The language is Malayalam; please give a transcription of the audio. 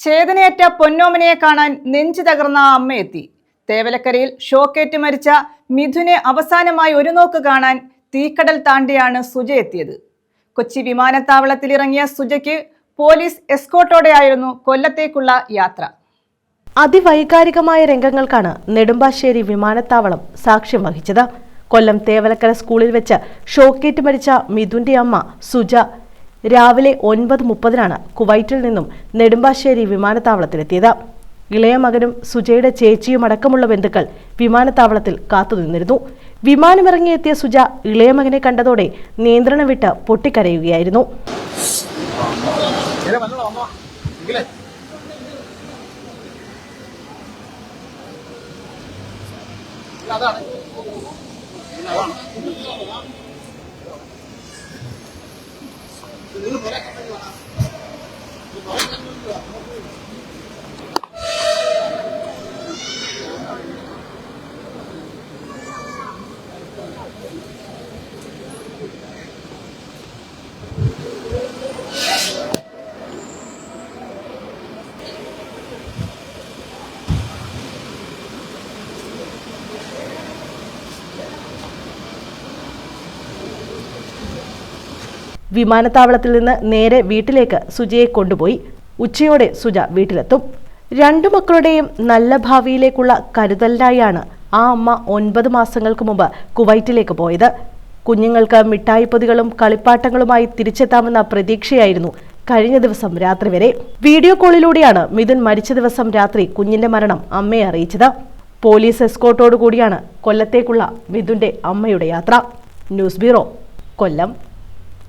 ചേതനയേറ്റ പൊന്നോമനയെ കാണാൻ നെഞ്ചു തകർന്ന അമ്മയെത്തി. തേവലക്കരയിൽ ഷോക്കേറ്റ് മരിച്ച മിഥുനെ അവസാനമായി ഒരു നോക്ക് കാണാൻ തീക്കടൽ താണ്ടിയാണ് സുജ എത്തിയത്. കൊച്ചി വിമാനത്താവളത്തിലിറങ്ങിയ സുജയ്ക്ക് പോലീസ് എസ്കോർട്ടോടെയായിരുന്നു കൊല്ലത്തേക്കുള്ള യാത്ര. അതിവൈകാരികമായ രംഗങ്ങൾക്കാണ് നെടുമ്പാശ്ശേരി വിമാനത്താവളം സാക്ഷ്യം വഹിച്ചത്. കൊല്ലം തേവലക്കര സ്കൂളിൽ വെച്ച് ഷോക്കേറ്റ് മരിച്ച മിഥുന്റെ അമ്മ സുജ രാവിലെ 9:30 കുവൈറ്റിൽ നിന്നും നെടുമ്പാശ്ശേരി വിമാനത്താവളത്തിലെത്തിയത്. ഇളയ മകനും സുജയുടെ ചേച്ചിയും അടക്കമുള്ള ബന്ധുക്കൾ വിമാനത്താവളത്തിൽ കാത്തുനിന്നിരുന്നു. വിമാനമിറങ്ങിയെത്തിയ സുജ ഇളയ മകനെ കണ്ടതോടെ നിയന്ത്രണം വിട്ട് പൊട്ടിക്കരയുകയായിരുന്നു. വിമാനത്താവളത്തിൽ നിന്ന് നേരെ വീട്ടിലേക്ക് സുജയെ കൊണ്ടുപോയി. ഉച്ചയോടെ സുജ വീട്ടിലെത്തും. 2 മക്കളുടെയും നല്ല ഭാവിയിലേക്കുള്ള കരുതലിനായാണ് ആ അമ്മ 9 മാസങ്ങൾക്ക് മുമ്പ് കുവൈറ്റിലേക്ക് പോയത്. കുഞ്ഞുങ്ങൾക്ക് മിഠായിപ്പൊതികളും കളിപ്പാട്ടങ്ങളുമായി തിരിച്ചെത്താമെന്ന പ്രതീക്ഷയായിരുന്നു കഴിഞ്ഞ ദിവസം രാത്രി വരെ. വീഡിയോ കോളിലൂടെയാണ് മിഥുൻ മരിച്ച ദിവസം രാത്രി കുഞ്ഞിന്റെ മരണം അമ്മയെ അറിയിച്ചത്. പോലീസ് എസ്കോർട്ടോടുകൂടിയാണ് കൊല്ലത്തേക്കുള്ള മിഥുന്റെ അമ്മയുടെ യാത്ര. ന്യൂസ് ബ്യൂറോ, കൊല്ലം.